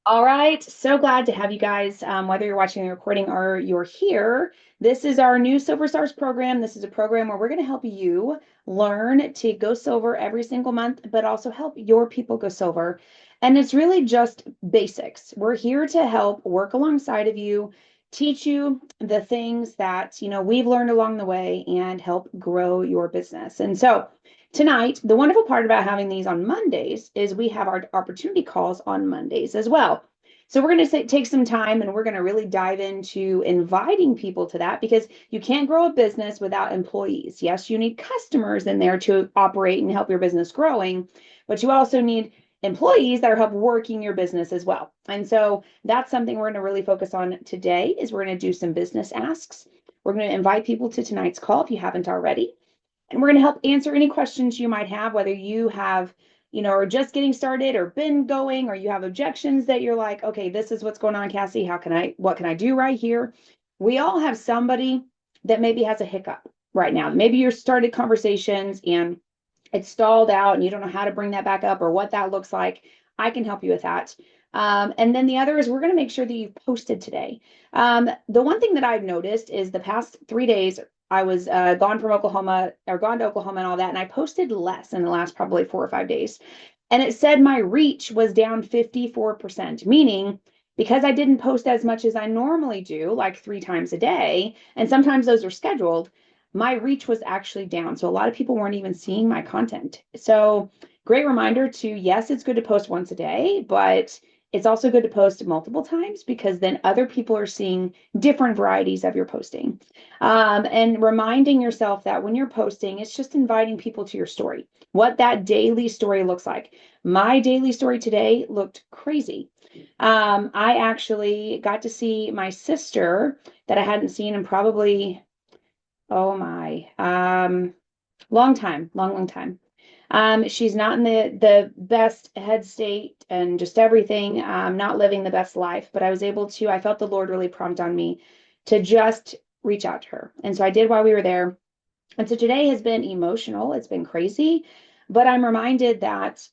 All right, so glad to have you guys, whether you're watching the recording or you're here. This is our new Silver Stars program. This is a program where we're going to help you learn to go silver every single month, but also help your people go silver. And it's really just basics. We're here to help work alongside of you, teach you the things that, we've learned along the way and help grow your business. And so, tonight, the wonderful part about having these on Mondays is we have our opportunity calls on Mondays as well. So we're going to take some time and we're going to really dive into inviting people to that because you can't grow a business without employees. Yes, you need customers in there to operate and help your business growing, but you also need employees that are help working your business as well. And so that's something we're going to really focus on today is we're going to do some business asks. We're going to invite people to tonight's call if you haven't already. And we're going to help answer any questions you might have, whether you have, are just getting started or been going, or you have objections that you're like, okay, this is what's going on, Cassie. What can I do right here? We all have somebody that maybe has a hiccup right now. Maybe you started conversations and it's stalled out and you don't know how to bring that back up or what that looks like. I can help you with that. And then the other is we're going to make sure that you've posted today. The one thing that I've noticed is the past 3 days, I was gone from Oklahoma or gone to Oklahoma and all that, and I posted less in the last probably 4 or 5 days. And it said my reach was down 54%, meaning because I didn't post as much as I normally do, like 3 times a day, and sometimes those are scheduled, my reach was actually down. So a lot of people weren't even seeing my content. So great reminder to, yes, it's good to post once a day, but it's also good to post multiple times because then other people are seeing different varieties of your posting. And reminding yourself that when you're posting, it's just inviting people to your story, what that daily story looks like. My daily story today looked crazy. I actually got to see my sister that I hadn't seen in probably, oh my, long time, long time. She's not in the best head state and just everything, not living the best life, but I felt the Lord really prompt on me to just reach out to her. And so I did while we were there. And so today has been emotional. It's been crazy, but I'm reminded that,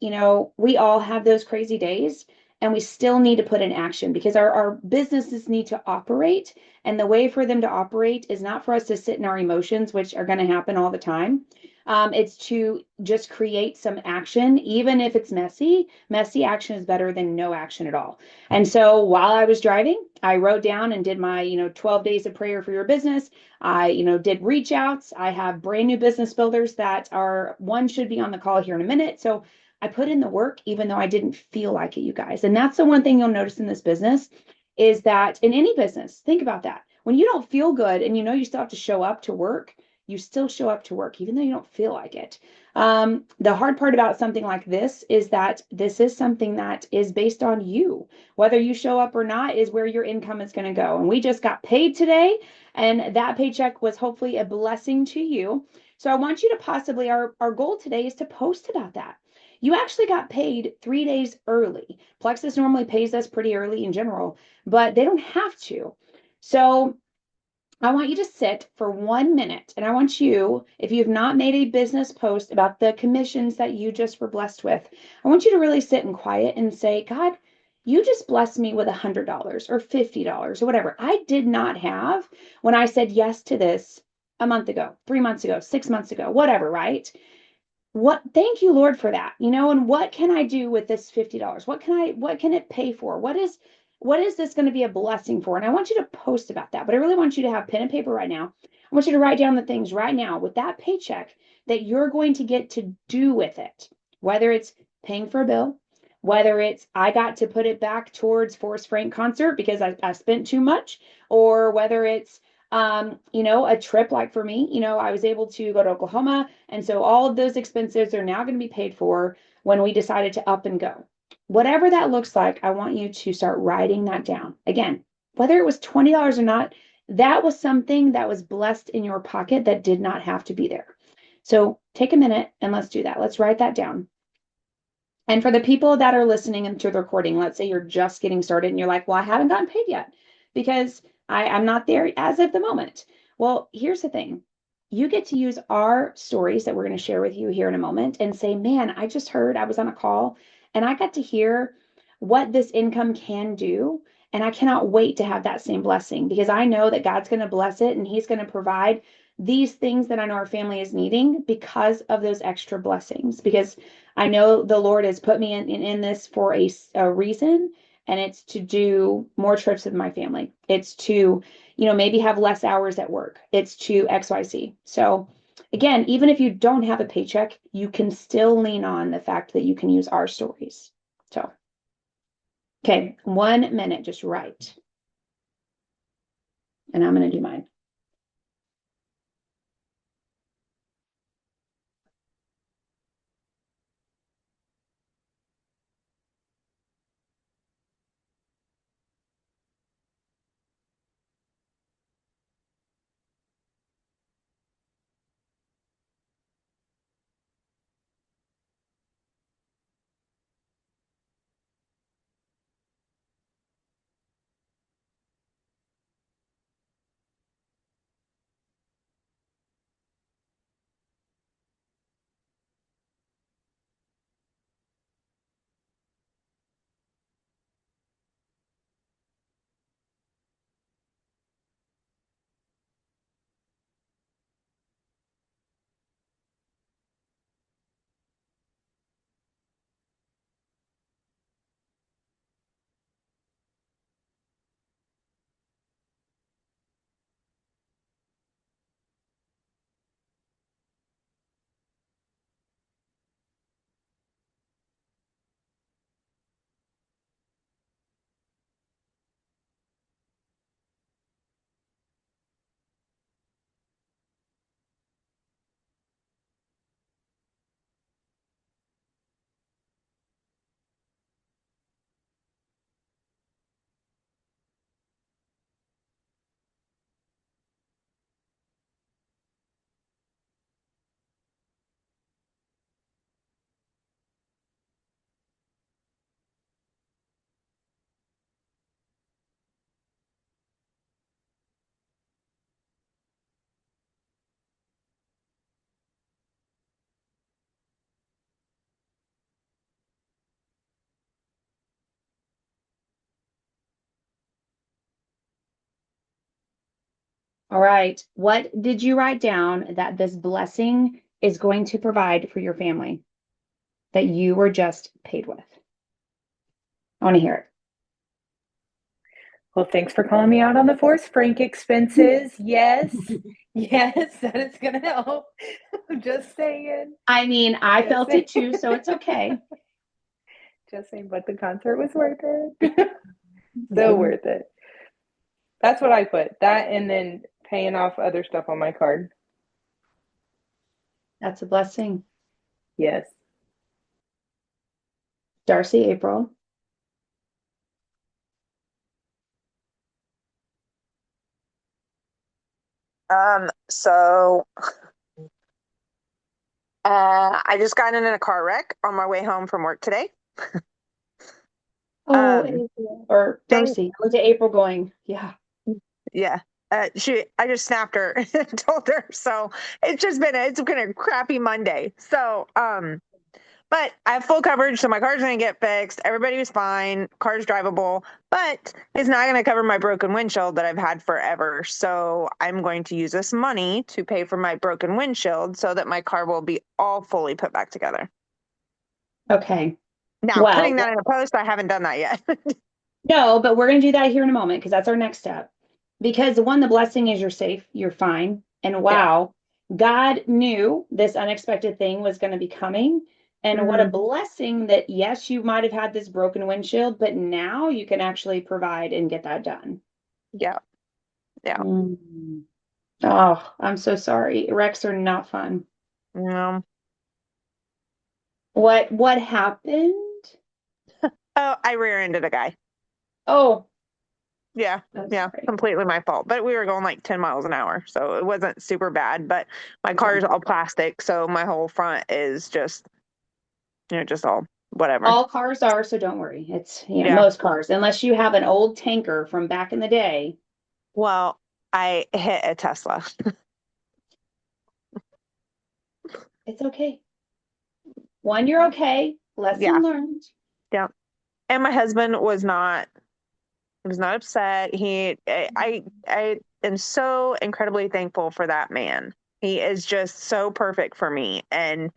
we all have those crazy days and we still need to put in action because our businesses need to operate. And the way for them to operate is not for us to sit in our emotions, which are going to happen all the time. It's to just create some action, even if it's messy. Messy action is better than no action at all. And so while I was driving, I wrote down and did my, 12 days of prayer for your business. I, did reach outs. I have brand new business builders that are, one should be on the call here in a minute. So I put in the work, even though I didn't feel like it, you guys. And that's the one thing you'll notice in this business is that in any business, think about that. When you don't feel good and you still have to show up to work, you still show up to work, even though you don't feel like it. The hard part about something like this is that this is something that is based on you. Whether you show up or not is where your income is going to go. And we just got paid today, and that paycheck was hopefully a blessing to you. So I want you to possibly, our goal today is to post about that. You actually got paid 3 days early. Plexus normally pays us pretty early in general, but they don't have to. So I want you to sit for 1 minute and I want you, if you've not made a business post about the commissions that you just were blessed with, I want you to really sit in quiet and say, God, you just blessed me with $100 or $50 or whatever I did not have when I said yes to this a month ago, 3 months ago, 6 months ago, whatever, right? Thank you, Lord, for that. And what can I do with this $50? What can it pay for? What is this going to be a blessing for? And I want you to post about that, but I really want you to have pen and paper right now. I want you to write down the things right now with that paycheck that you're going to get to do with it, whether it's paying for a bill, whether it's I got to put it back towards Forrest Frank concert because I spent too much, or whether it's a trip like for me, I was able to go to Oklahoma. And so all of those expenses are now going to be paid for when we decided to up and go. Whatever that looks like, I want you to start writing that down. Again, whether it was $20 or not, that was something that was blessed in your pocket that did not have to be there. So take a minute and let's do that. Let's write that down. And for the people that are listening into the recording, let's say you're just getting started and you're like, well, I haven't gotten paid yet because I'm not there as of the moment. Well, here's the thing. You get to use our stories that we're going to share with you here in a moment and say, man, I just heard I was on a call and I got to hear what this income can do. And I cannot wait to have that same blessing because I know that God's going to bless it and He's going to provide these things that I know our family is needing because of those extra blessings. Because I know the Lord has put me in this for a reason, and it's to do more trips with my family. It's to, maybe have less hours at work. It's to XYZ. So, again, even if you don't have a paycheck, you can still lean on the fact that you can use our stories. So, okay, 1 minute, just write. And I'm going to do mine. All right. What did you write down that this blessing is going to provide for your family that you were just paid with? I want to hear it. Well, thanks for calling me out on the Force Frank expenses. Yes, yes, that is going to help. I'm just saying. I mean, I Just felt saying. it too, so it's okay. Just saying, but the concert was worth it. So worth it. That's what I put. That and then paying off other stuff on my card. That's a blessing. Yes. Darcy, April. So I just got in a car wreck on my way home from work today. Oh, Um, April. Or thank, Darcy. I looked at April going, yeah. yeah. I just snapped her and told her. So it's been a crappy Monday. So, but I have full coverage, so my car's gonna get fixed. Everybody was fine. Car's drivable, but it's not gonna cover my broken windshield that I've had forever. So I'm going to use this money to pay for my broken windshield so that my car will be all fully put back together. Okay. Now, Well, putting that in a post, I haven't done that yet. no, but we're going to do that here in a moment because that's our next step. Because the blessing is you're safe, you're fine. And Yeah. wow, God knew this unexpected thing was going to be coming. And what a Hmm. blessing that, yes, you might have had this broken windshield, but now you can actually provide and get that done. Yeah. Yeah. Mm. Oh, I'm so sorry. Wrecks are not fun. Um, What happened? oh, I rear-ended a guy. Oh, Yeah. I'm Yeah. sorry. Completely my fault. But we were going like 10 miles an hour. So it wasn't super bad. But my car Okay. is all plastic. So my whole front is just, just all whatever. All cars are, so don't worry. It's, Yeah. most cars, unless you have an old tanker from back in the day. Well, I hit a Tesla. It's okay. One, you're okay. Lesson Yeah. learned. Yeah. And my husband was not upset. I am so incredibly thankful for that man. He is just so perfect for me. And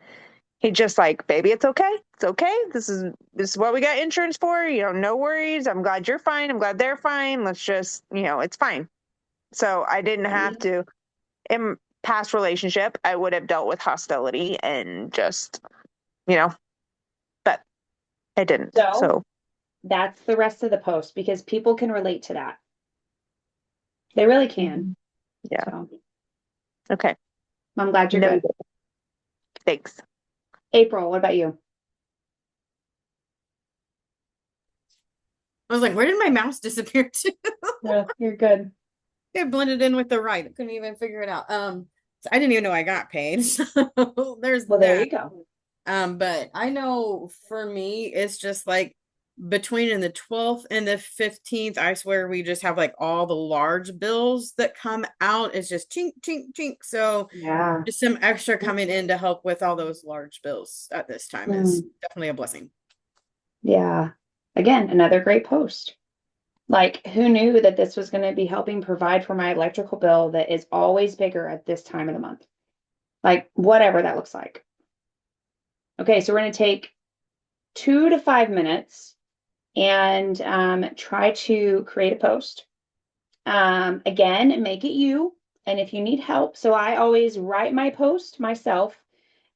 he just like, baby, it's okay. It's okay. This is what we got insurance for. You know, no worries. I'm glad you're fine. I'm glad they're fine. Let's just, it's fine. So I didn't have to in past relationship, I would have dealt with hostility and just, you know, but I didn't. So So that's the rest of the post because people can relate to that. They really can. yeah. So Okay. I'm glad you're good. Thanks. April, what about you? I was like, where did my mouse disappear to? Yeah, you're good. It blended in with the right. I couldn't even figure it out. So I didn't even know I got paid. So there's Well, there that. you go. But I know for me, it's just like between the 12th and the 15th, I swear we just have like all the large bills that come out. It's just chink, chink, chink. So Yeah. just some extra coming in to help with all those large bills at this time is definitely a blessing. Yeah. Again, another great post. Like, who knew that this was going to be helping provide for my electrical bill that is always bigger at this time of the month? Like, whatever that looks like. Okay, so we're going to take 2 to 5 minutes and try to create a post. Again, make it you. And if you need help, so I always write my post myself.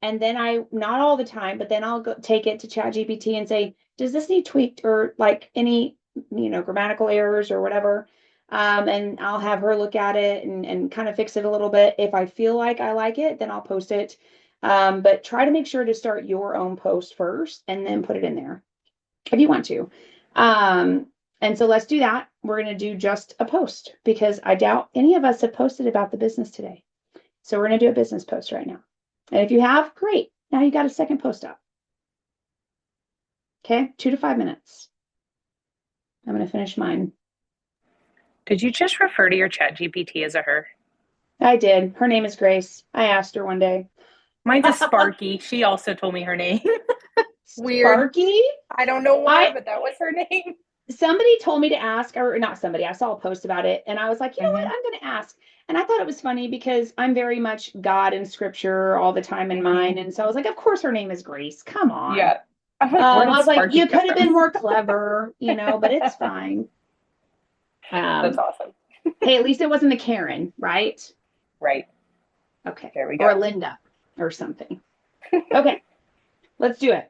And then not all the time, but then I'll go take it to ChatGPT and say, does this need tweaked or like any, grammatical errors or whatever? And I'll have her look at it and kind of fix it a little bit. If I feel like I like it, then I'll post it. But try to make sure to start your own post first and then put it in there if you want to. And so let's do that. We're going to do just a post because I doubt any of us have posted about the business today. So we're going to do a business post right now. And if you have, great. Now you got a second post up. Okay, 2 to 5 minutes. I'm going to finish mine. Did you just refer to your chat GPT as a her? I did. Her name is Grace. I asked her one day. Mine's a Sparky. She also told me her name. Weird. Sparky? I don't know why, but that was her name. Somebody told me to ask, or not somebody, I saw a post about it, and I was like, you know what, I'm going to ask. And I thought it was funny because I'm very much God and scripture all the time in mind. And so I was like, of course her name is Grace. Come on. Yeah. I was like, you could have been more clever, but it's fine. That's awesome. Hey, at least it wasn't a Karen, right? Right. Okay. There we go. Or Linda or something. Okay. Let's do it.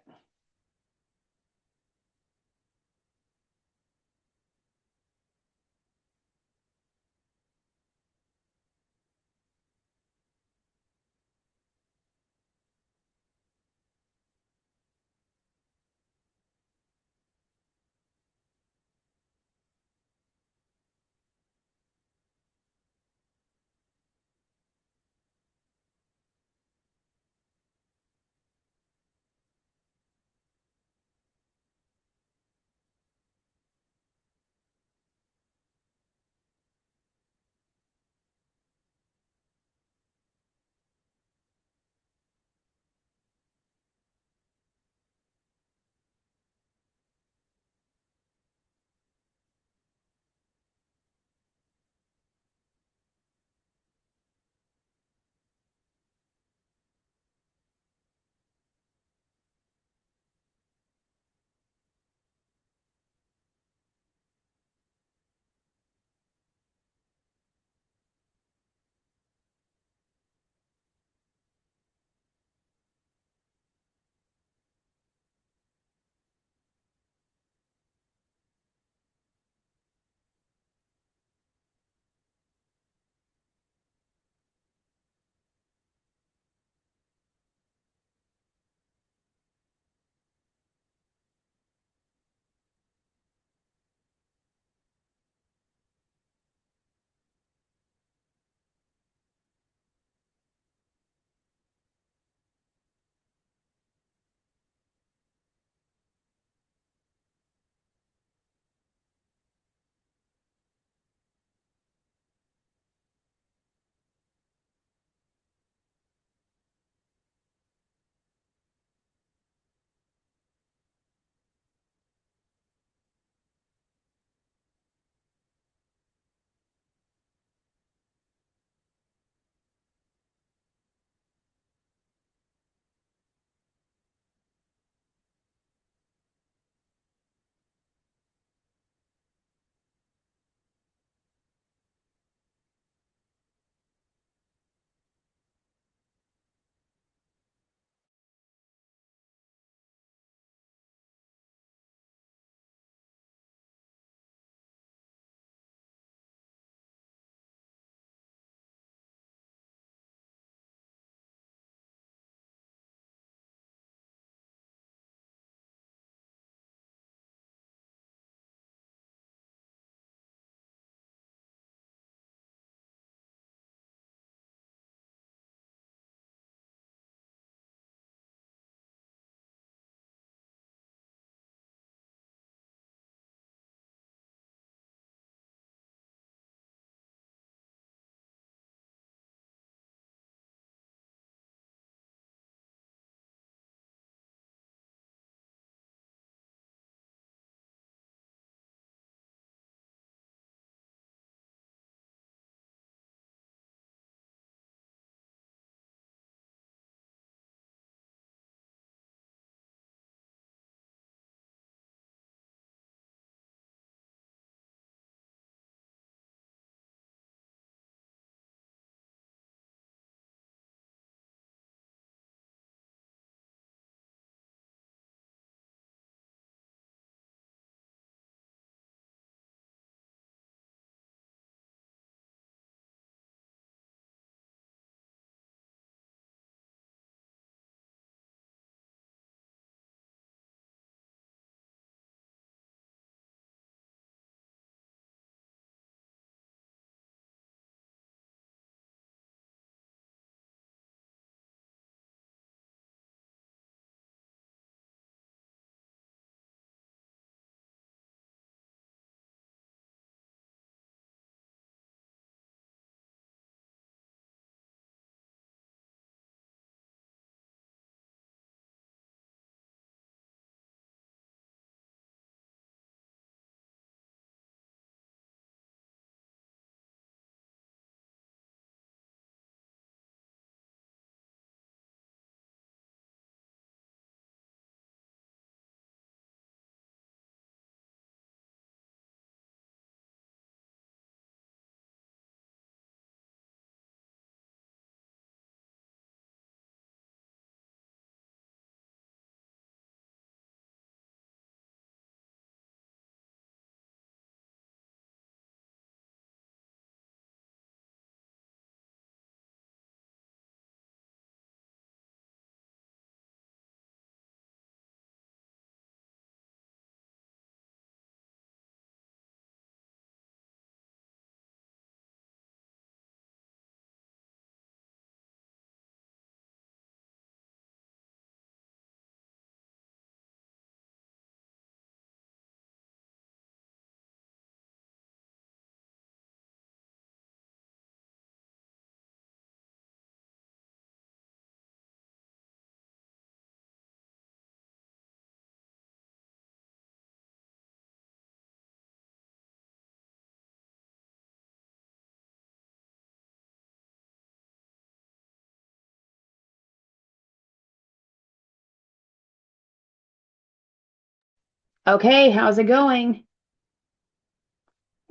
Okay, how's it going?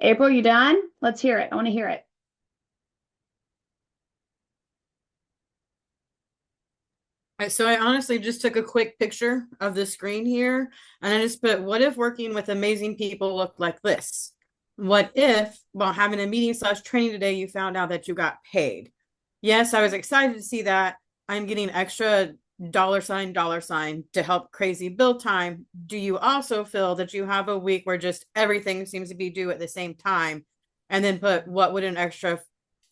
April, you done? Let's hear it. I want to hear it. So I honestly just took a quick picture of the screen here and I just put, what if working with amazing people looked like this? What if, while having a meeting slash training today, you found out that you got paid? Yes, I was excited to see that. I'm getting extra dollar sign to help crazy bill time. Do you also feel that you have a week where just everything seems to be due at the same time? And then put, what would an extra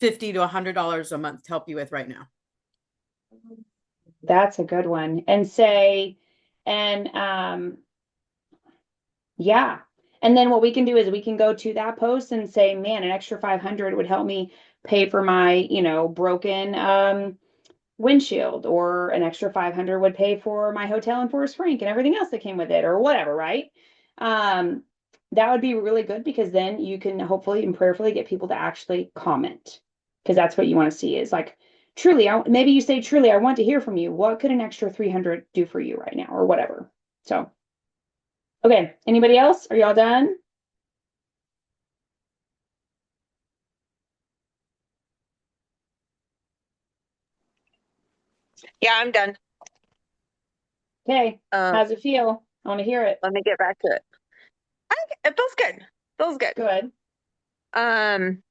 $50 to $100 a month help you with right now? That's a good one. And say, and yeah. And then what we can do is we can go to that post and say, man, an extra 500 would help me pay for my, broken windshield, or an extra 500 would pay for my hotel in Forest Frank and everything else that came with it, or whatever, right? Um, that would be really good, because then you can hopefully and prayerfully get people to actually comment, because that's what you want to see is like, truly, maybe you say, truly, I want to hear from you. What could an extra 300 do for you right now, or whatever? So, okay. Anybody else? Are y'all done? Yeah, I'm done. Okay. Um, How's it feel? I want to hear it. let me get back to it. It feels good. Feels good. Good. Um,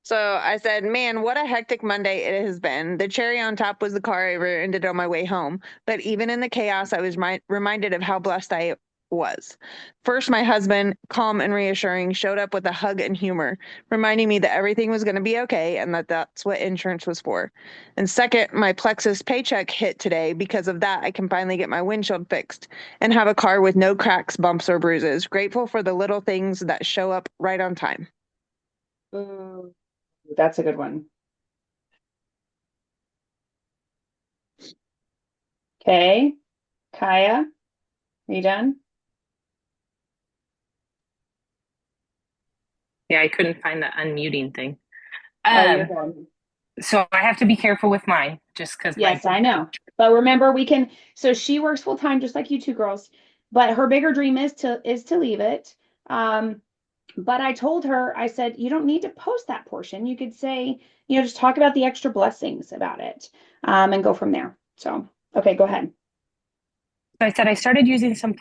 so I said, man, what a hectic Monday it has been. The cherry on top was the car I rented on my way home. But even in the chaos, I was reminded of how blessed I was. First, my husband, calm and reassuring, showed up with a hug and humor, reminding me that everything was going to be okay and that that's what insurance was for. And second, my Plexus paycheck hit today. Because of that, I can finally get my windshield fixed and have a car with no cracks, bumps, or bruises. Grateful for the little things that show up right on time. Ooh, that's a good one. Okay. Kaya, are you done? Yeah, I couldn't find the unmuting thing. Oh, you're Um, done. so I have to be careful with mine just because my Yes, I know. But remember, so she works full time just like you two girls, but her bigger dream is to leave it. Um, but I told her, I said, you don't need to post that portion. You could say, just talk about the extra blessings about it, and go from there. So, okay, go ahead. So I said I started using some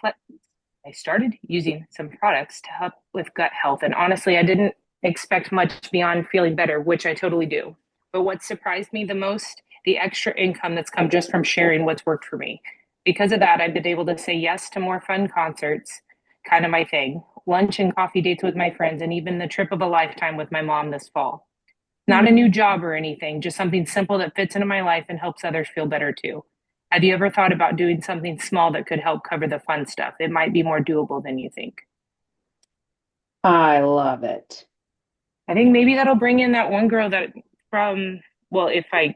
products to help with gut health, and honestly, I didn't expect much beyond feeling better, which I totally do. But what surprised me the most, the extra income that's come just from sharing what's worked for me. Because of that, I've been able to say yes to more fun concerts, kind of my thing, lunch and coffee dates with my friends, and even the trip of a lifetime with my mom this fall. Not a new job or anything, just something simple that fits into my life and helps others feel better too. Have you ever thought about doing something small that could help cover the fun stuff? It might be more doable than you think. I love it. I think maybe that'll bring in that one girl that from, well, if I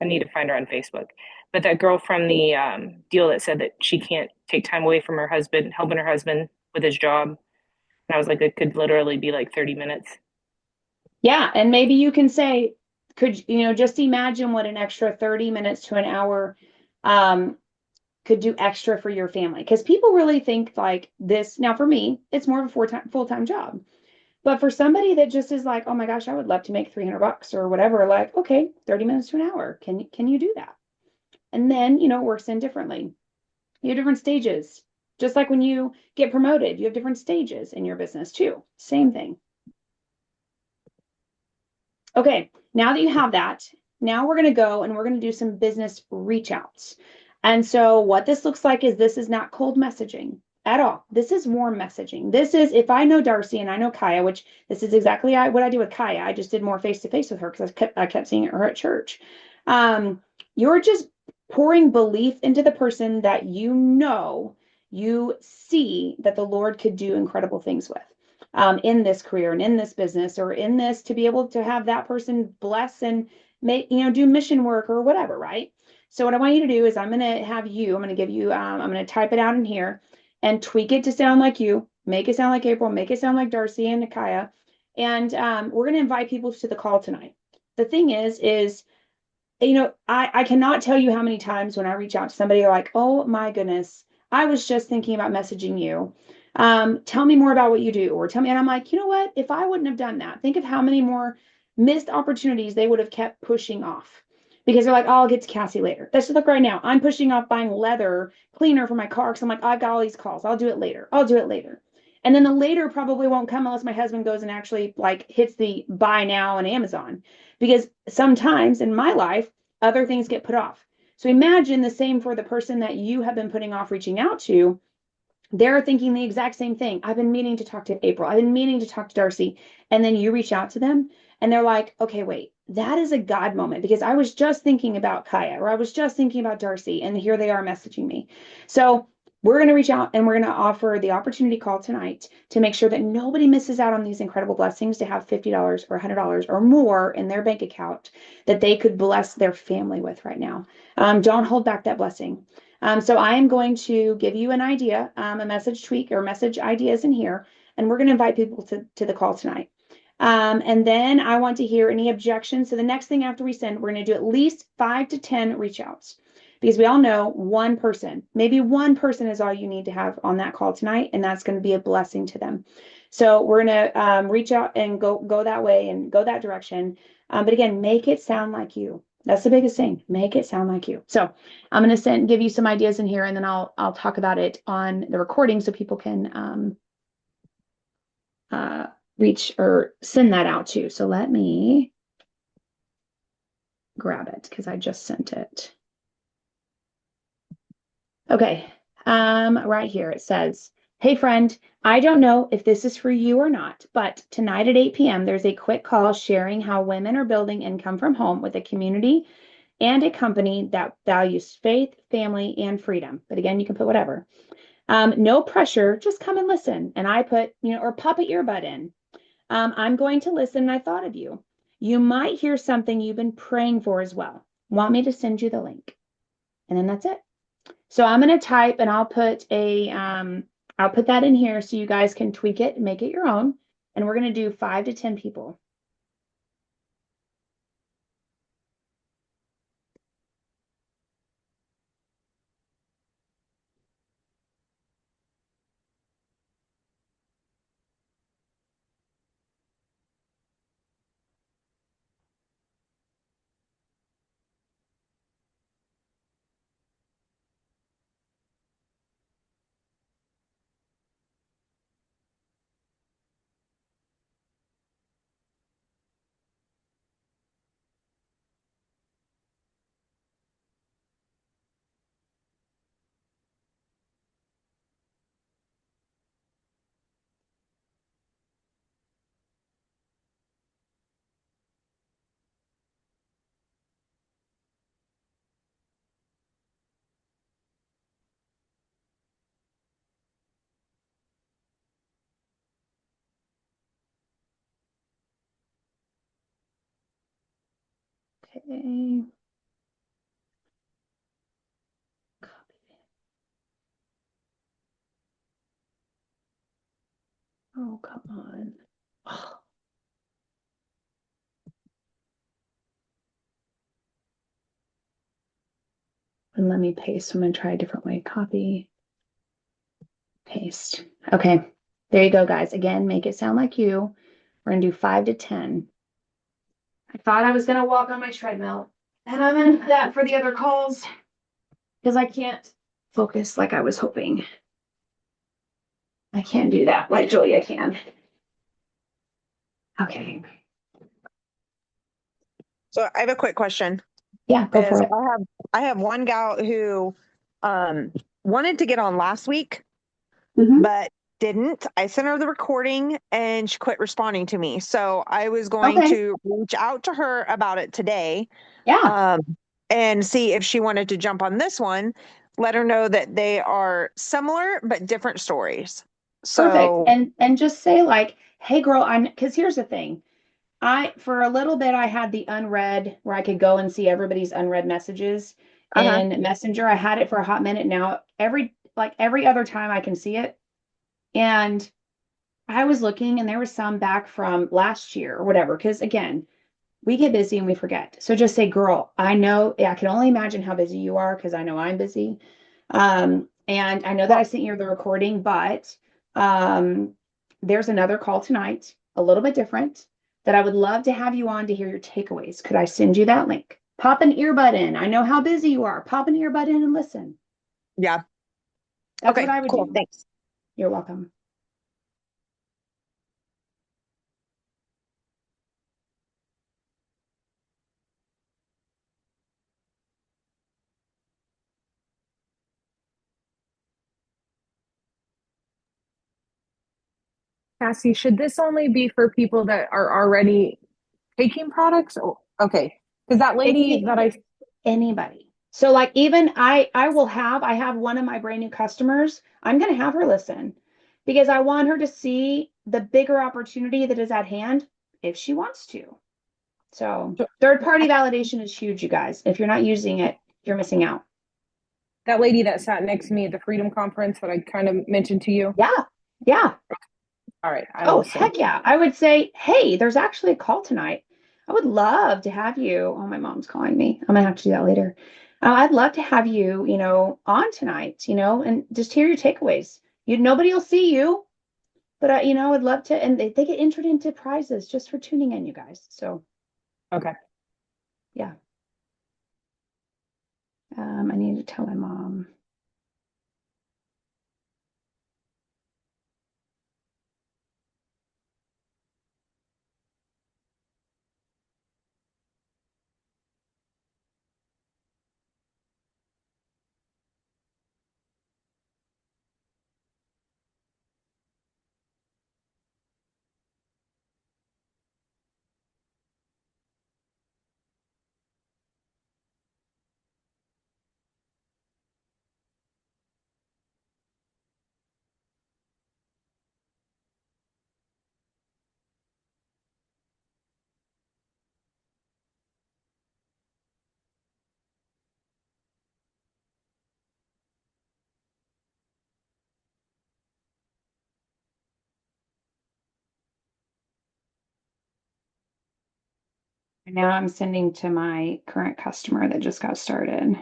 need to find her on Facebook, but that girl from the deal that said that she can't take time away from her husband, helping her husband with his job. And I was like, it could literally be like 30 minutes. Yeah, and maybe you can say, just imagine what an extra 30 minutes to an hour um could do extra for your family. Because people really think like this. Now, for me, it's more of a full-time job. But for somebody that just is like, oh my gosh, I would love to make $300 or whatever, like, okay, 30 minutes to an hour. Can you do that? And then, it works in differently. You have different stages. Just like when you get promoted, you have different stages in your business too. Same thing. Okay, now that you have that, now we're going to go and we're going to do some business reach outs. And so what this looks like is, this is not cold messaging at all. This is warm messaging. This is, if I know Darcy and I know Kaya, which this is exactly what I do with Kaya. I just did more face-to-face with her because I kept seeing her at church. You're just pouring belief into the person that you see that the Lord could do incredible things with. In this career and in this business, or in this, to be able to have that person bless and make, do mission work or whatever, right? So what I want you to do is I'm going to give you, I'm going to type it out in here and tweak it to sound like you, make it sound like April, make it sound like Darcy and Nikaya. And we're going to invite people to the call tonight. The thing is, I cannot tell you how many times when I reach out to somebody, like, oh my goodness, I was just thinking about messaging you. Tell me more about what you do, or tell me. And I'm like, you know what? If I wouldn't have done that, think of how many more missed opportunities they would have kept pushing off because they're like, oh, I'll get to Cassie later. Let's look right now. I'm pushing off buying leather cleaner for my car because I'm like, I've got all these calls. I'll do it later. I'll do it later. And then the later probably won't come unless my husband goes and actually like hits the buy now on Amazon. Because sometimes in my life, other things get put off. So imagine the same for the person that you have been putting off reaching out to. They're thinking the exact same thing. I've been meaning to talk to April. I've been meaning to talk to Darcy. And then you reach out to them and they're like, okay, wait, that is a God moment because I was just thinking about Kaya or I was just thinking about Darcy and here they are messaging me. So we're going to reach out and we're going to offer the opportunity call tonight to make sure that nobody misses out on these incredible blessings to have $50 or $100 or more in their bank account that they could bless their family with right now. Don't hold back that blessing. So I am going to give you an idea, a message tweak or message ideas in here, and we're going to invite people to the call tonight. And then I want to hear any objections. So the next thing after we send, we're going to do at least 5 to 10 reach outs because we all know one person, maybe one person is all you need to have on that call tonight, and that's going to be a blessing to them. So we're going to reach out and go that way and go that direction. But again, make it sound like you. That's the biggest thing. Make it sound like you. So I'm going to give you some ideas in here, and then I'll talk about it on the recording so people can reach or send that out too. So let me grab it because I just sent it. Okay. Right here it says, hey friend, I don't know if this is for you or not, but tonight at 8 p.m. there's a quick call sharing how women are building income from home with a community and a company that values faith, family, and freedom. But again, you can put whatever. No pressure, just come and listen. And I put, or pop an earbud in. I'm going to listen and I thought of you. You might hear something you've been praying for as well. Want me to send you the link? And then that's it. So I'm going to type and I'll put that in here so you guys can tweak it and make it your own. And we're going to do 5 to 10 people. Okay. Oh, come on. Oh. And let me paste. I'm going to try a different way. Copy, paste. Okay. There you go, guys. Again, make it sound like you. We're going to do 5 to 10. I thought I was going to walk on my treadmill, and I'm in that for the other calls because I can't focus like I was hoping. I can't do that like Julia can. Okay. So I have a quick question. Yeah, go Because for it. I have one gal who wanted to get on last week, Mhm. but didn't. I sent her the recording and she quit responding to me. So I was going Okay. to reach out to her about it today, Yeah. and see if she wanted to jump on this one. Let her know that they are similar but different stories. So Perfect. And just say like, hey girl, because here's the thing. For a little bit, I had the unread where I could go and see everybody's unread messages in Messenger. I had it for a hot minute. Now every other time I can see it. And I was looking and there was some back from last year or whatever. Because again, we get busy and we forget. So just say, girl, I know, I can only imagine how busy you are because I know I'm busy. And I know that I sent you the recording, but there's another call tonight, a little bit different, that I would love to have you on to hear your takeaways. Could I send you that link? Pop an earbud in. I know how busy you are. Pop an earbud in and listen. Yeah. That's Okay, what I would cool. do. Thanks. You're welcome. Cassie, should this only be for people that are already taking products? Oh, okay. Because that lady that I Anybody. So like even I have one of my brand new customers. I'm going to have her listen because I want her to see the bigger opportunity that is at hand if she wants to. So third party validation is huge, you guys. If you're not using it, you're missing out. that lady that sat next to me at the Freedom Conference that I kind of mentioned to you. Yeah. Yeah. All right. I Oh, listen. heck yeah. I would say, hey, there's actually a call tonight. I would love to have you. Oh, my mom's calling me. I'm gonna have to do that later. I'd love to have you, on tonight, and just hear your takeaways. Nobody will see you, but I'd love to. And they get entered into prizes just for tuning in, you guys. So Okay. yeah. I need to tell my mom. And now I'm sending to my current customer that just got started.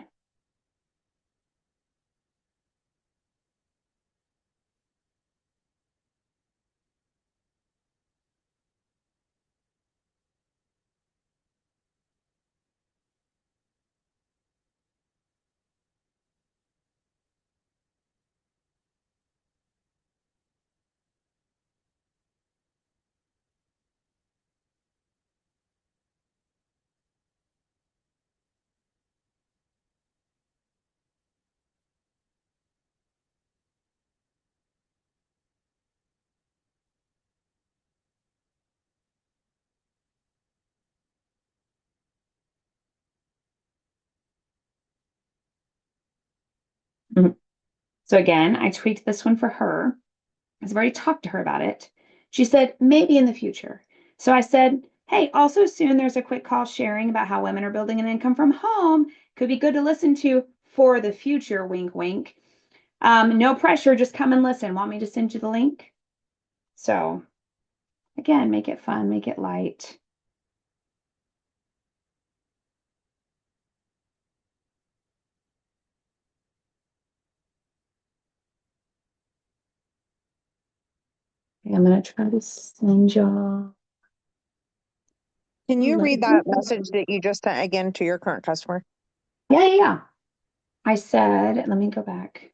Mhm. So again, I tweaked this one for her. I've already talked to her about it. She said, maybe in the future. So I said, hey, also soon there's a quick call sharing about how women are building an income from home. Could be good to listen to for the future, wink, wink. No pressure, just come and listen. Want me to send you the link? So again, make it fun, make it light. Okay, I'm gonna try to send y'all. Can you read that message that you just sent again to your current customer? Yeah. I said, let me go back.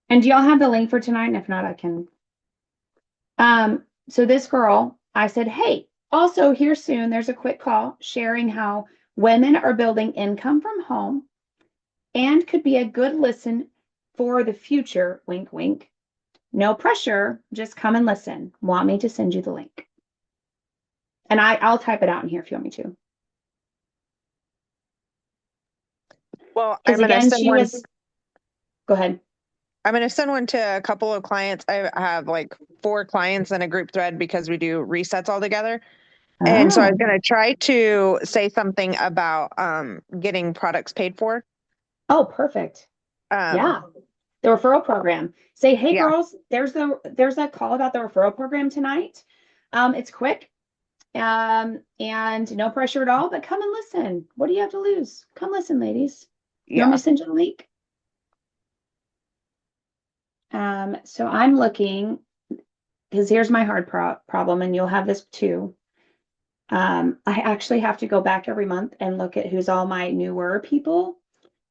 And do y'all have the link for tonight? And if not, I can. So this girl, I said, hey, also here soon, there's a quick call sharing how women are building income from home and could be a good listen for the future. Wink, wink. No pressure. Just come and listen. Want me to send you the link? And I'll type it out in here if you want me to. Well, Because again, she was. Go ahead. I'm going to send one to a couple of clients. I have like 4 clients in a group thread because we do resets all together. And so I was going to try to say something about getting products paid for. Oh, perfect. Yeah. The referral program. Say, hey, Yeah. girls, there's that call about the referral program tonight. It's quick. And no pressure at all, but come and listen. What do you have to lose? Come listen, ladies. You want me to send you the link? So I'm looking, because here's my hard problem, and you'll have this too. I actually have to go back every month and look at who's all my newer people,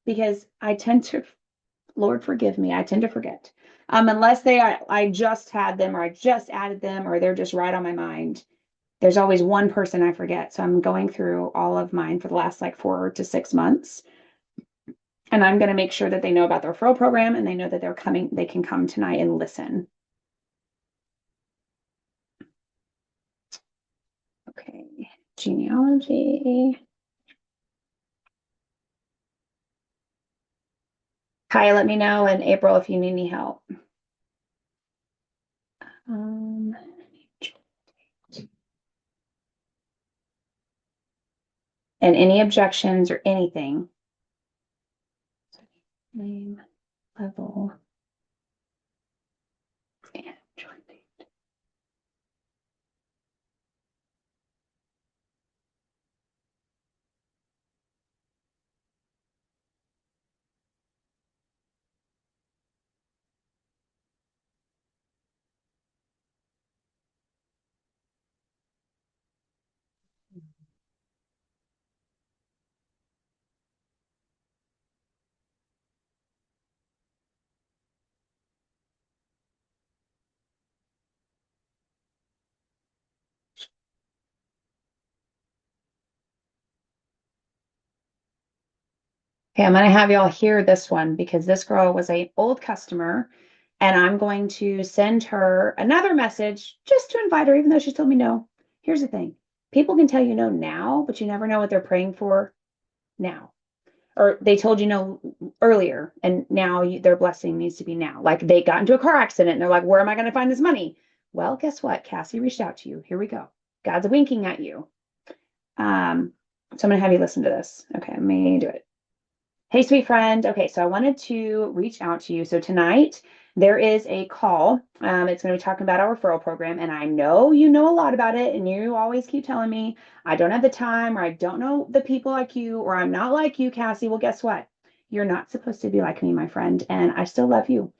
because I tend to, Lord forgive me, I tend to forget. Unless I just had them, or I just added them, or they're just right on my mind. There's always one person I forget. So I'm going through all of mine for the last like 4 to 6 months. And I'm going to make sure that they know about the referral program, and they know that they're coming, they can come tonight and listen. Okay, genealogy. Kai, let me know in April if you need any help. Um, and any objections or anything. Name, level, and join date. Okay, I'm going to have y'all hear this one, because this girl was an old customer, and I'm going to send her another message just to invite her, even though she told me no. Here's the thing. People can tell you no now, but you never know what they're praying for now. Or they told you no earlier, and now their blessing needs to be now. Like they got into a car accident and they're like, where am I going to find this money? Well, guess what? Cassie reached out to you. Here we go. God's winking at you. So I'm going to have you listen to this. Okay, let me do it. Hey, sweet friend. Okay, so I wanted to reach out to you. So tonight there is a call. It's going to be talking about our referral program. And I know you know a lot about it. And you always keep telling me, I don't have the time, or I don't know the people like you, or I'm not like you, Cassie. Well, guess what? You're not supposed to be like me, my friend. And I still love you.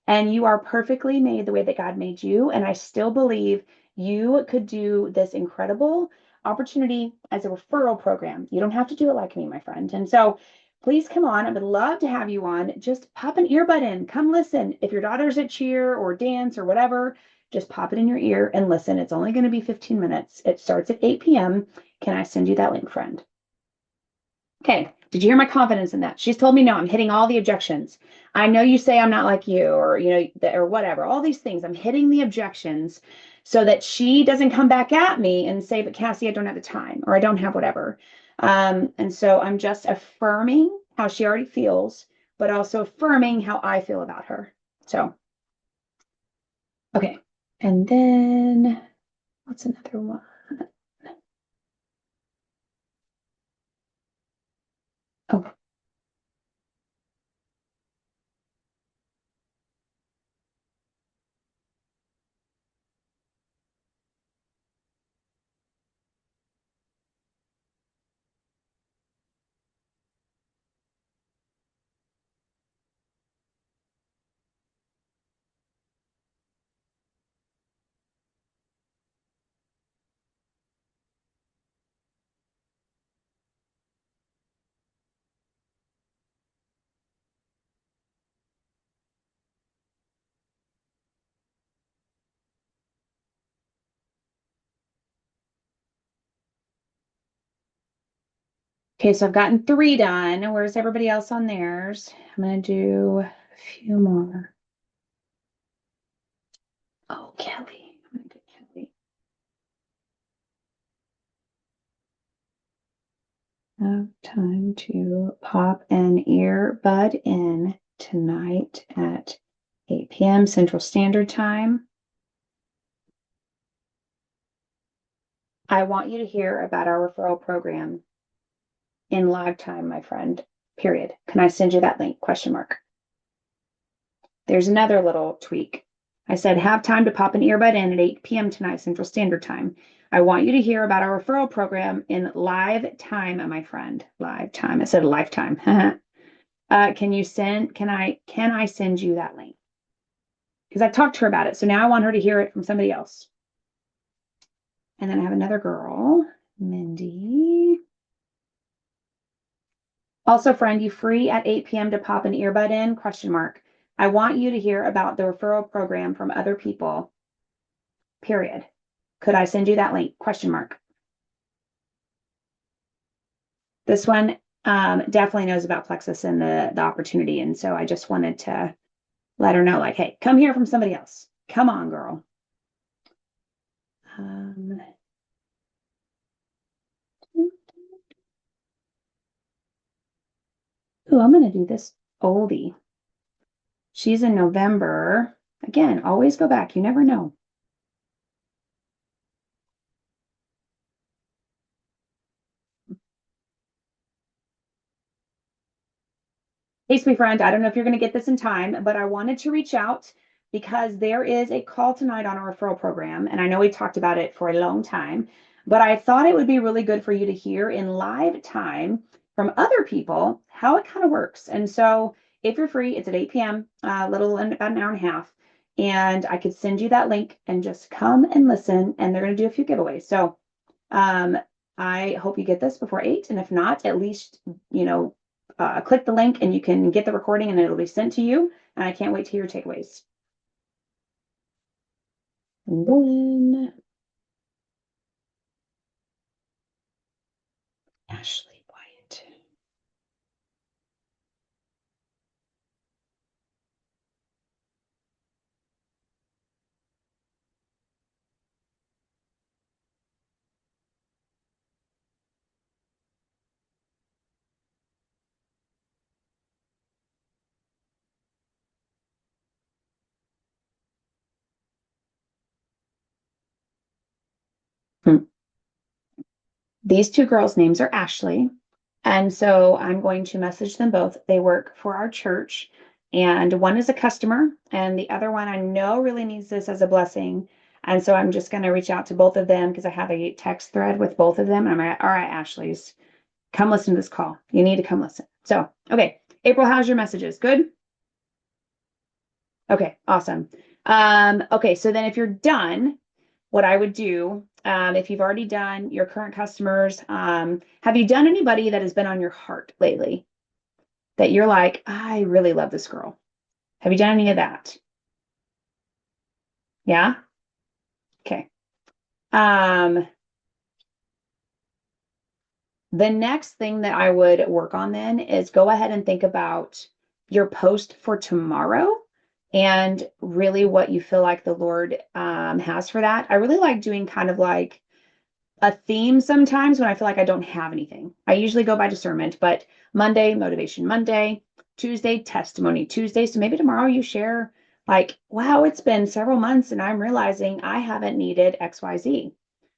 And you are perfectly made the way that God made you. And I still believe you could do this incredible opportunity as a referral program. You don't have to do it like me, my friend. And so please come on. I would love to have you on. Just pop an earbud in. Come listen. If your daughter's at cheer or dance or whatever, just pop it in your ear and listen. It's only going to be 15 minutes. It starts at 8 p.m. Can I send you that link, friend? Okay. Did you hear my confidence in that? She's told me no. I'm hitting all the objections. I know you say I'm not like you, or or whatever. All these things. I'm hitting the objections so that she doesn't come back at me and say, "But Cassie, I don't have the time," or "I don't have whatever." And so I'm just affirming how she already feels, but also affirming how I feel about her. So, okay. And then what's another one? Oh, okay. So I've gotten 3 done. Where's everybody else on theirs? I'm going to do a few more. Oh, Kelly. I'm going to do Kelly. Have time to pop an earbud in tonight at 8 p.m. Central Standard Time. I want you to hear about our referral program in live time, my friend, period. Can I send you that link? Question mark. There's another little tweak. I said, have time to pop an earbud in at 8 p.m. tonight, Central Standard Time. I want you to hear about our referral program in live time, my friend. Live time. I said lifetime. Can I send you that link? because I talked to her about it. So now I want her to hear it from somebody else. And then I have another girl, Mindy. Also, friend, you free at 8 p.m. to pop an earbud in? Question mark. I want you to hear about the referral program from other people. Period. Could I send you that link? Question mark. This one definitely knows about Plexus and the opportunity. And so I just wanted to let her know, like, hey, come hear from somebody else. Come on, girl. Ooh, I'm going to do this oldie. She's in November. Again, always go back. You never know. Hey, sweet friend, I don't know if you're going to get this in time, but I wanted to reach out because there is a call tonight on our referral program. And I know we talked about it for a long time, but I thought it would be really good for you to hear in live time from other people how it kind of works. And so if you're free, it's at 8 p.m., a little in about an hour and a half. And I could send you that link and just come and listen. And they're going to do a few giveaways. So I hope you get this before 8. And if not, at least, click the link and you can get the recording and it'll be sent to you. And I can't wait to hear your takeaways. And then Ashley Wyatt. These two girls' names are Ashley. And so I'm going to message them both. They work for our church, and one is a customer, and the other one I know really needs this as a blessing. And so I'm just going to reach out to both of them because I have a text thread with both of them. And I'm like, all right, Ashley's, come listen to this call. You need to come listen. So, okay. April, how's your messages? Good? Okay, awesome. Okay, so then if you're done, what I would do, if you've already done your current customers, have you done anybody that has been on your heart lately? That you're like, I really love this girl. Have you done any of that? Yeah? Okay. The next thing that I would work on then is go ahead and think about your post for tomorrow and really what you feel like the Lord has for that. I really like doing kind of like a theme sometimes when I feel like I don't have anything. I usually go by discernment, but Monday, Motivation Monday, Tuesday, Testimony Tuesday. So maybe tomorrow you share like, wow, it's been several months and I'm realizing I haven't needed XYZ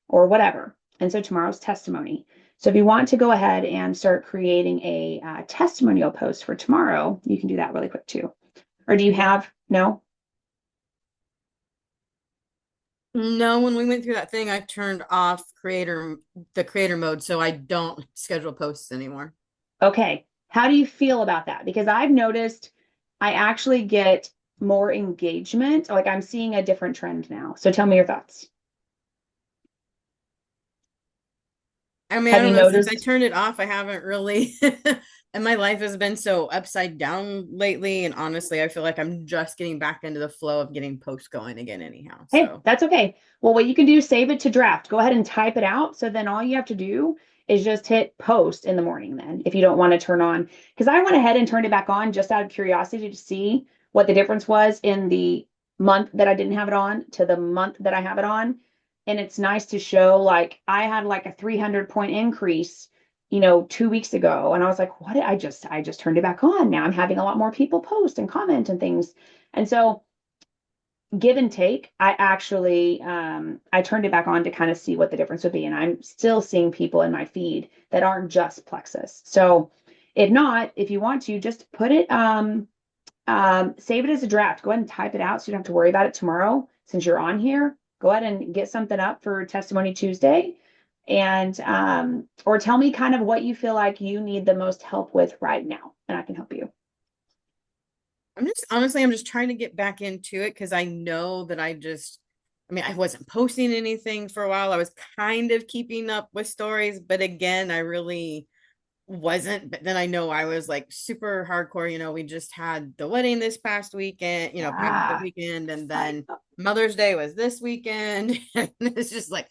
or whatever. And so tomorrow's testimony. So if you want to go ahead and start creating a testimonial post for tomorrow, you can do that really quick too. Or do you have, no? No, when we went through that thing, I turned off the creator mode, so I don't schedule posts anymore. Okay. How do you feel about that? Because I've noticed I actually get more engagement. Like I'm seeing a different trend now. So tell me your thoughts. I mean, Have I don't you know, since I noticed? turned it off, I haven't really, and my life has been so upside down lately. And honestly, I feel like I'm just getting back into the flow of getting posts going again, anyhow. Hey, So that's okay. Well, what you can do, save it to draft. Go ahead and type it out. So then all you have to do is just hit post in the morning then, if you don't want to turn on. Because I went ahead and turned it back on just out of curiosity to see what the difference was in the month that I didn't have it on to the month that I have it on. And it's nice to show like I had like a 300-point increase, 2 weeks ago. And I was like, what did I just turned it back on. Now I'm having a lot more people post and comment and things. And so give and take, I actually I turned it back on to kind of see what the difference would be. And I'm still seeing people in my feed that aren't just Plexus. So if not, if you want to just put it save it as a draft. Go ahead and type it out so you don't have to worry about it tomorrow since you're on here. Go ahead and get something up for Testimony Tuesday. And or tell me kind of what you feel like you need the most help with right now, and I can help you. I'm just trying to get back into it because I know that I wasn't posting anything for a while. I was kind of keeping up with stories, but again, I really wasn't. But then I know I was like super hardcore. We just had the wedding this past weekend, past the Ah, weekend, and then Mother's Day was this weekend. And it's just like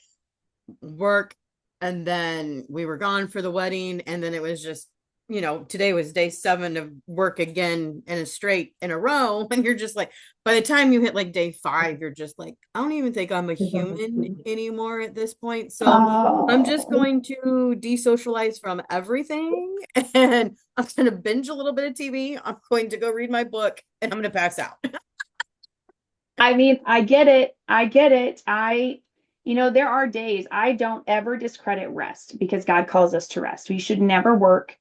work. And then we were gone for the wedding. And then it was just, today was day 7 of work again in a straight in a row. And you're just like, by the time you hit like day 5, you're just like, I don't even think I'm a human anymore at this point. So I'm just oh, going to desocialize from everything and I'm going to binge a little bit of TV. I'm going to go read my book and I'm going to pass out. I mean, I get it. I get it. There are days I don't ever discredit rest because God calls us to rest. We should never work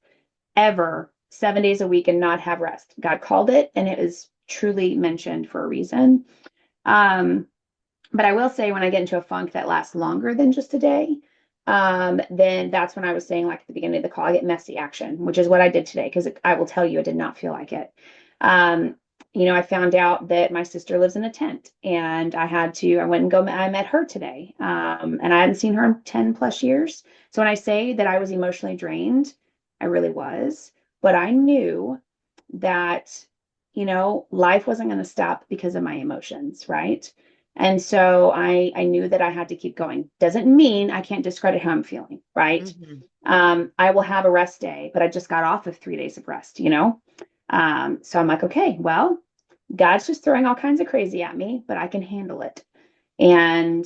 ever 7 days a week and not have rest. God called it, and it is truly mentioned for a reason. But I will say when I get into a funk that lasts longer than just a day, then that's when I was saying, like at the beginning of the call, I get messy action, which is what I did today, because I will tell you, I did not feel like it. Um, I found out that my sister lives in a tent, and I went and I met her today. And I hadn't seen her in 10 plus years. So when I say that I was emotionally drained, I really was, but I knew that, life wasn't going to stop because of my emotions, right? And so I knew that I had to keep going. Doesn't mean I can't discredit how I'm feeling, right? I will have a rest day, but I just got off of 3 days of rest. So I'm like, okay, well, God's just throwing all kinds of crazy at me, but I can handle it. And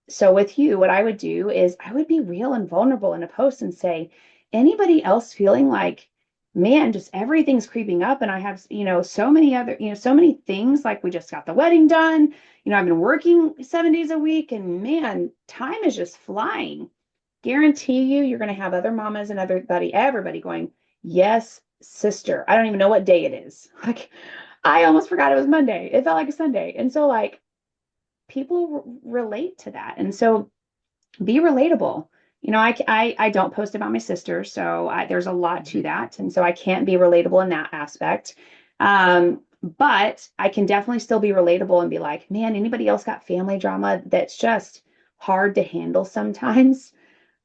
so with you, what I would do is I would be real and vulnerable in a post and say, anybody else feeling like, man, just everything's creeping up and I have, so many things, like we just got the wedding done. I've been working 7 days a week and man, time is just flying. Guarantee you're going to have other mamas and everybody going, yes, sister. I don't even know what day it is. Like, I almost forgot it was Monday. It felt like a Sunday. And so like people relate to that. And so be relatable. I don't post about my sister, so there's a lot to that. And so I can't be relatable in that aspect. But I can definitely still be relatable and be like, man, anybody else got family drama that's just hard to handle sometimes?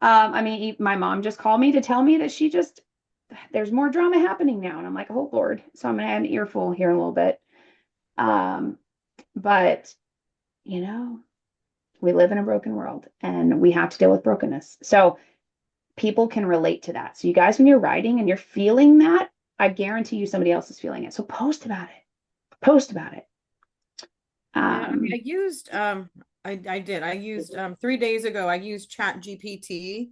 My mom just called me to tell me that there's more drama happening now. And I'm like, oh Lord. So I'm going to add an earful here in a little bit. But, we live in a broken world and we have to deal with brokenness. So people can relate to that. So you guys, when you're writing and you're feeling that, I guarantee you somebody else is feeling it. So post about it. Post about it. I used 3 days ago, I used Chat GPT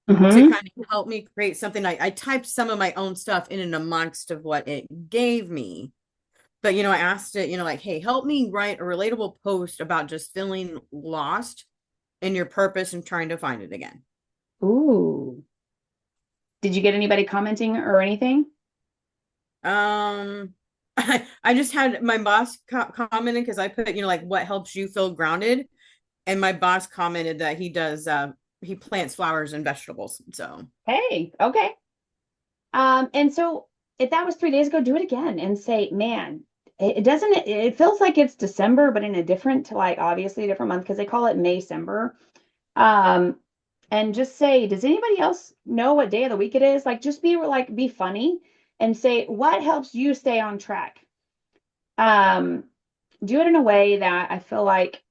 to kind of help me create something. I typed some of my own stuff in and amongst of what it gave me. But, I asked it, like, hey, help me write a relatable post about just feeling lost in your purpose and trying to find it again. Ooh. Did you get anybody commenting or anything? I just had my boss commented because I put, like, what helps you feel grounded. And my boss commented that he plants flowers and vegetables. So, hey, okay. And so if that was 3 days ago, do it again and say, man, it feels like it's December, but in a different, like obviously a different month because they call it Maycember. And just say, does anybody else know what day of the week it is? Like, just be funny and say, what helps you stay on track? Do it in a way that I feel like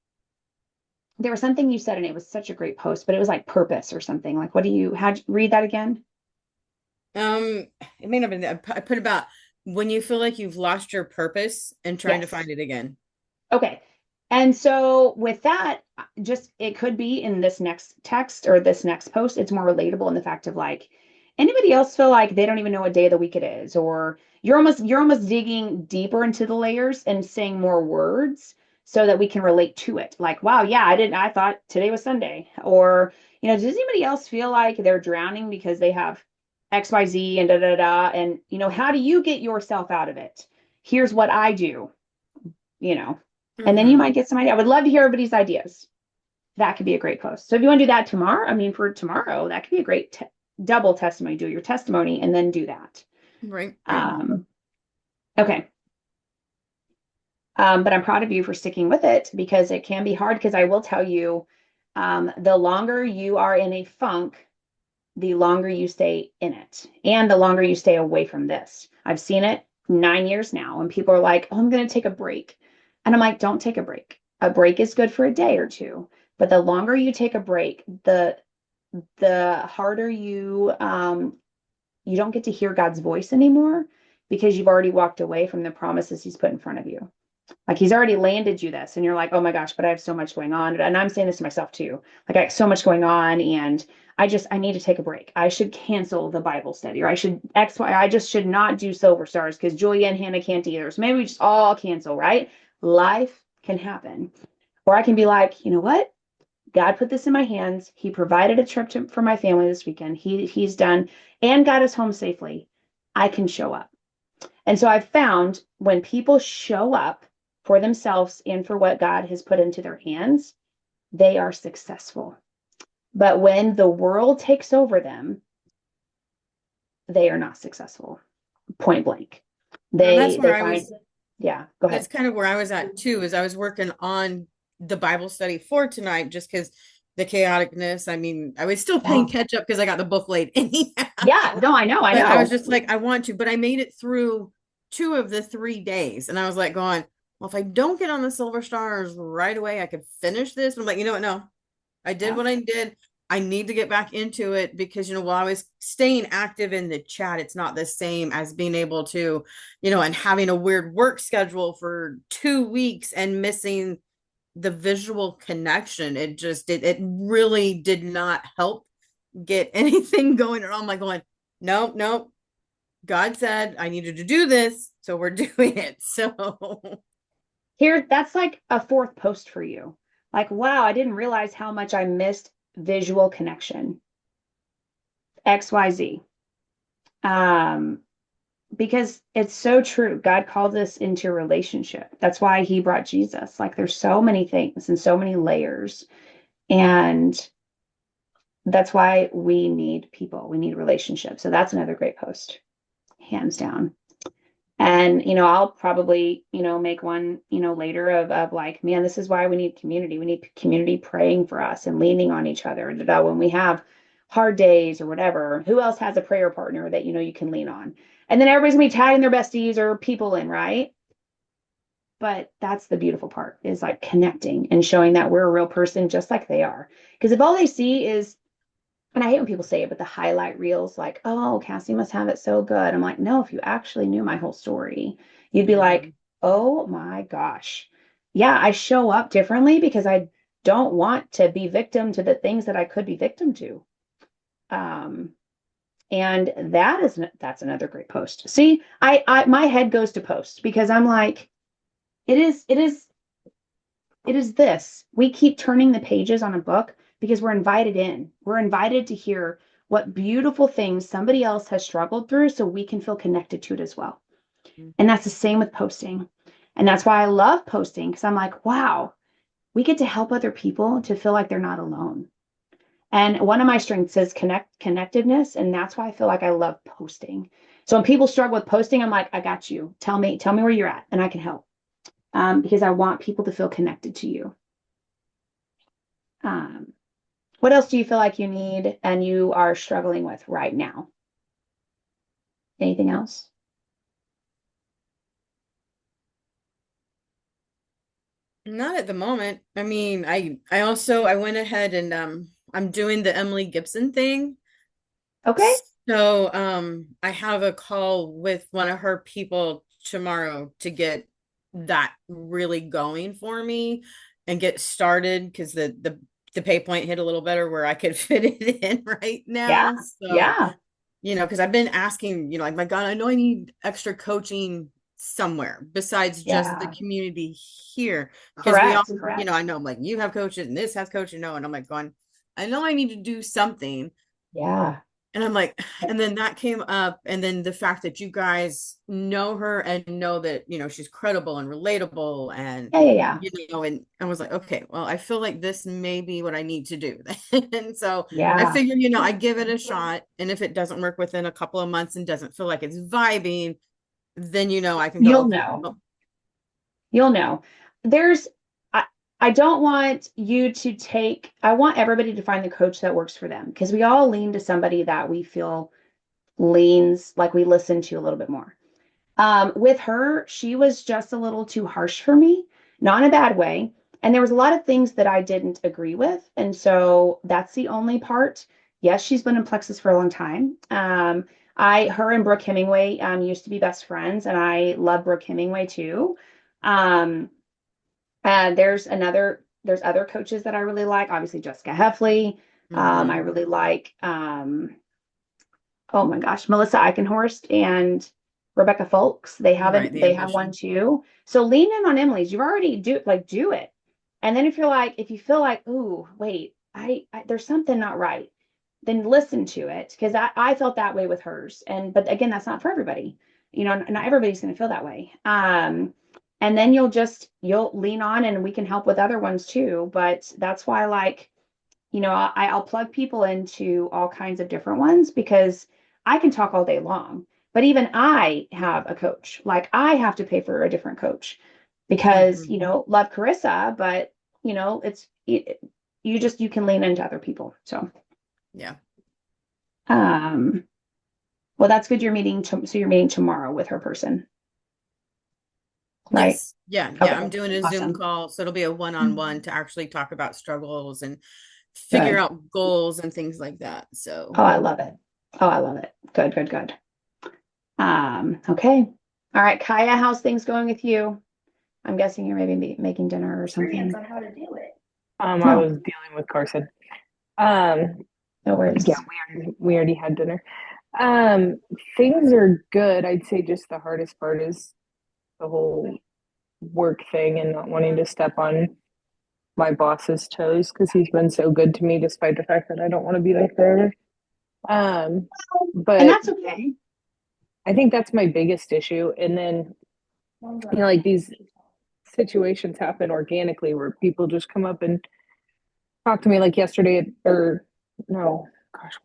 there was something you said and it was such a great post, but it was like purpose or something. Like, how'd you read that again? It may not have been, I put about when you feel like you've lost your purpose and trying to find it again. Okay. And so with that, it could be in this next text or this next post, it's more relatable in the fact of like, anybody else feel like they don't even know what day of the week it is, or you're almost digging deeper into the layers and saying more words so that we can relate to it. Like, wow, yeah, I thought today was Sunday. Or, does anybody else feel like they're drowning because they have XYZ and da da da? And, how do you get yourself out of it? Here's what I do, and then you might get some idea. I would love to hear everybody's ideas. That could be a great post. So if you want to do that tomorrow, for tomorrow, that could be a great double testimony. Do your testimony and then do that. Right. Okay. But I'm proud of you for sticking with it because it can be hard. Because I will tell you, the longer you are in a funk, the longer you stay in it and the longer you stay away from this. I've seen it 9 years now, and people are like, oh, I'm going to take a break. And I'm like, don't take a break. A break is good for a day or two. But the longer you take a break, the harder you don't get to hear God's voice anymore because you've already walked away from the promises he's put in front of you. Like he's already landed you this, and you're like, oh my gosh, but I have so much going on. And I'm saying this to myself too. Like I have so much going on, and I need to take a break. I should cancel the Bible study, or I should I just should not do Silver Stars because Julia and Hannah can't either. So maybe we just all cancel, right? Life can happen. Or I can be like, you know what? God put this in my hands. He provided a trip for my family this weekend. He's done and got us home safely. I can show up. And so I've found when people show up for themselves and for what God has put into their hands, they are successful. But when the world takes over them, they are not successful. Point blank. That's where I was. Yeah, go ahead. That's kind of where I was at too, is I was working on the Bible study for tonight just because the chaoticness. I mean, I was still playing catch up because I got the book late anyhow. Yeah, no, I know. But I was just like, I want to, but I made it through 2 of the 3 days. And I was like going, well, if I don't get on the Silver Stars right away, I could finish this. And I'm like, you know what? No, I did what I did. I need to get back into it because, while I was staying active in the chat, it's not the same as being able to, and having a weird work schedule for 2 weeks and missing the visual connection. It really did not help get anything going. Or I'm like going, nope. God said I needed to do this, so we're doing it. So that's like a 4th post for you. Like, wow, I didn't realize how much I missed visual connection. XYZ. Because it's so true. God called us into a relationship. That's why he brought Jesus. Like there's so many things and so many layers. And that's why we need people. We need relationships. So that's another great post. Hands down. And, I'll probably, make one, later of like, man, this is why we need community. We need community praying for us and leaning on each other. And when we have hard days or whatever, who else has a prayer partner that, you can lean on? And then everybody's gonna be tagging their besties or people in, right? But that's the beautiful part, is like connecting and showing that we're a real person just like they are. Because if all they see is, and I hate when people say it, but the highlight reels, like, oh, Cassie must have it so good. I'm like, no, if you actually knew my whole story, you'd be like, oh my gosh. Yeah, I show up differently because I don't want to be victim to the things that I could be victim to. And that's another great post. See, I my head goes to post because I'm like, it is this. We keep turning the pages on a book because we're invited in. We're invited to hear what beautiful things somebody else has struggled through so we can feel connected to it as well. And that's the same with posting. And that's why I love posting, because I'm like, wow, we get to help other people to feel like they're not alone. And one of my strengths is connectiveness. And that's why I feel like I love posting. So when people struggle with posting, I'm like, I got you. Tell me where you're at and I can help. Because I want people to feel connected to you. What else do you feel like you need and you are struggling with right now? Anything else? Not at the moment. I mean, I went ahead and I'm doing the Emily Gibson thing. Okay. So I have a call with one of her people tomorrow to get that really going for me and get started, because the pay point hit a little better where I could fit it in right now. Yeah. So, Yeah. Because I've been asking, like, my God, I know I need extra coaching somewhere besides just the community here. Because we all, Correct. I know, I'm like, you have coaches and this has coaches, and I'm like going, I know I need to do something. Yeah. And I'm like, and then that came up. And then the fact that you guys know her and know that, she's credible and relatable and, Yeah. and I was like, okay, well, I feel like this may be what I need to do. And so Yeah. I figured, I give it a shot. And if it doesn't work within a couple of months and doesn't feel like it's vibing, then, I can go, You'll know. You'll know. There's, I, I don't want you to take, I want everybody to find the coach that works for them because we all lean to somebody that we feel leans like we listen to a little bit more. With her, she was just a little too harsh for me, not in a bad way. And there was a lot of things that I didn't agree with. And so that's the only part. Yes, she's been in Plexus for a long time. Her and Brooke Hemingway used to be best friends, and I love Brooke Hemingway too. Um, there's other coaches that I really like. Obviously, Jessica Heffley. Mhm. I really like, oh my gosh, Melissa Eichenhorst and Rebecca Folks. Right, the They have one ambition. too. So lean in on Emily's. You've already do it. And then if you feel like, ooh, wait, there's something not right, then listen to it. Cause I felt that way with hers. But again, that's not for everybody. You know, not everybody's going to feel that way. And then you'll lean on and we can help with other ones too. But that's why like, you know, I'll plug people into all kinds of different ones because I can talk all day long. But even I have a coach. Like I have to pay for a different coach because, Mhm. you know, love Carissa, but you know, you can lean into other people. So, Yeah. um, well, that's good. So you're meeting tomorrow with her person, right? Yes. Yeah. Okay, Yeah. I'm doing a Zoom awesome. call. So it'll be a one-on-one to actually talk about struggles and figure Good. out goals and things like that. Oh, So I love it. Oh, I love it. Good, good, good. Okay. All right, Kaya, how's things going with you? I'm guessing you're maybe making dinner or something. On how to do it. I No, was dealing with Carson. Um, no worries. yeah, we already had dinner. Um, Things are good. I'd say just the hardest part is the whole work thing and not wanting to step on my boss's toes because he's been so good to me despite the fact that I don't want to be there forever. Um, And but that's okay. I think that's my biggest issue. And then, like these situations happen organically where people just come up and talk to me like yesterday or no, gosh,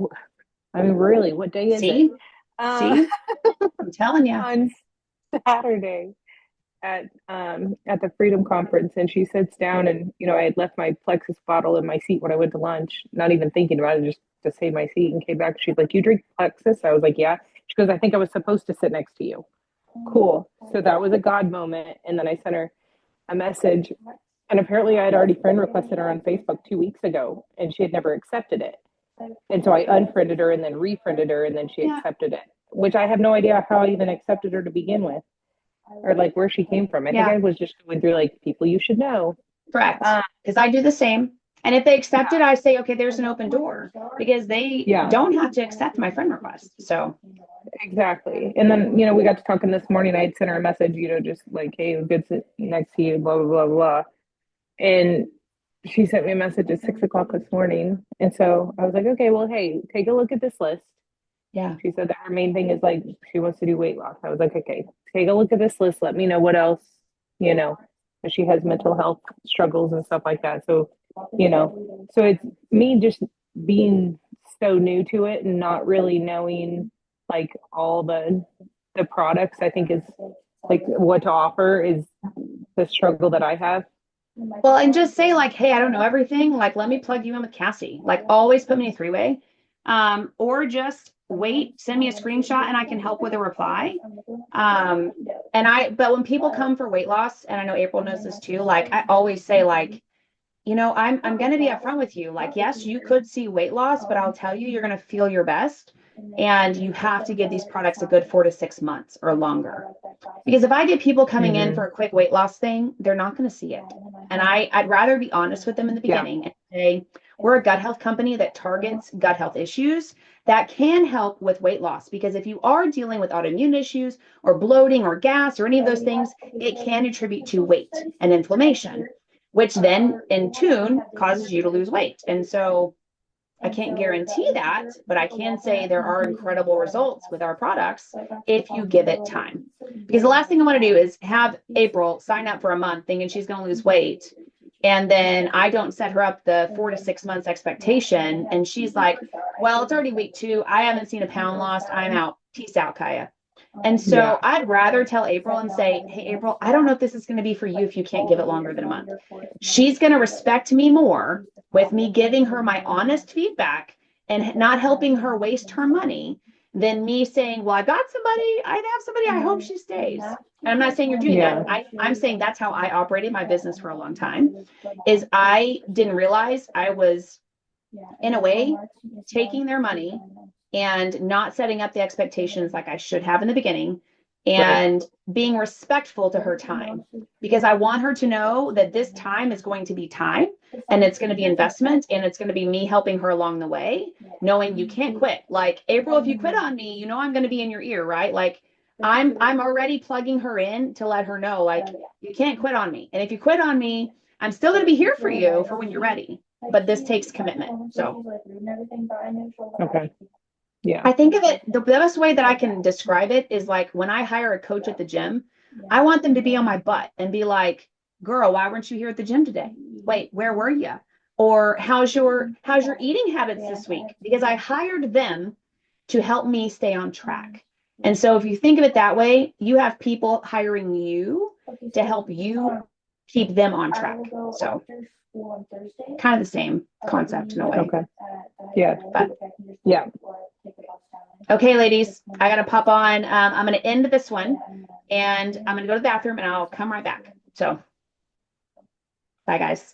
I mean, really, what day is it? See? Uh, See? I'm telling you. on Saturday at the Freedom Conference, and she sits down, and I had left my Plexus bottle in my seat when I went to lunch, not even thinking about it, just to save my seat, and came back. She's like, "You drink Plexus?" I was like, "Yeah." She goes, "I think I was supposed to sit next to you." Cool. So that was a God moment, and then I sent her a message, and apparently I had already friend requested her on Facebook 2 weeks ago, and she had never accepted it. And so I unfriended her and then refriended her, and then she Yeah. accepted it, which I have no idea how I even accepted her to begin with or like where she came from. I think Yeah. I was just going through like people you should know. Correct. Because I do the same. And if they accept it, I say, okay, there's an open door because they don't have to accept my friend request. So Exactly. And then, we got to talking this morning. I had sent her a message, just like, hey, good to sit next to you, blah, blah, blah, blah. And she sent me a message at 6 o'clock this morning. And so I was like, okay, well, hey, take a look at this list. yeah. She said that her main thing is like she wants to do weight loss. I was like, okay, take a look at this list. Let me know what else, you know, she has mental health struggles and stuff like that. So, so it's me just being so new to it and not really knowing like all the products, I think is like what to offer is the struggle that I have. Well, and just say like, hey, I don't know everything. Like, let me plug you in with Cassie. Like, always put me in a three-way. Or just wait, send me a screenshot and I can help with a reply. But when people come for weight loss, and I know April knows this too, like I always say, like, I'm gonna be upfront with you. Like, yes, you could see weight loss, but I'll tell you, you're gonna feel your best. And you have to give these products a good 4 to 6 months or longer. Because if I get people coming in for a quick weight loss thing, they're not going to see it. And I'd rather be honest with them in the beginning and say, we're a gut health company that targets gut health issues that can help with weight loss. Because if you are dealing with autoimmune issues or bloating or gas or any of those things, it can attribute to weight and inflammation, which then in tune causes you to lose weight. And so I can't guarantee that, but I can say there are incredible results with our products if you give it time. Because the last thing I want to do is have April sign up for a month thinking she's going to lose weight. And then I don't set her up the 4 to 6 months expectation. And she's like, well, it's already week 2. I haven't seen a pound lost. I'm out. Peace out, Kaya. And so Yeah. I'd rather tell April and say, hey, April, I don't know if this is going to be for you if you can't give it longer than a month. She's going to respect me more with me giving her my honest feedback and not helping her waste her money than me saying, well, I have somebody, I hope she stays. And I'm not saying you're doing Yeah. that. I'm saying that's how I operated my business for a long time, is I didn't realize I was, in a way, taking their money and not setting up the expectations like I should have in the beginning, and being respectful to her time, because I want her to know that this time is going to be time, and it's going to be investment, and it's going to be me helping her along the way, knowing you can't quit. Like, April, if you quit on me, you know I'm going to be in your ear, right? Like, I'm already plugging her in to let her know, like, you can't quit on me. And if you quit on me, I'm still going to be here for you for when you're ready. But this takes commitment. So Okay. Yeah. I think of it, the best way that I can describe it is like when I hire a coach at the gym, I want them to be on my butt and be like, girl, why weren't you here at the gym today? Wait, where were you? Or how's your eating habits this week? Because I hired them to help me stay on track. And so if you think of it that way, you have people hiring you to help you keep them on track. So kind of the same concept in a way. Okay. Yeah. But, Yeah. okay, ladies, I got to pop on. I'm going to end this one, and I'm going to go to the bathroom, and I'll come right back. So bye, guys.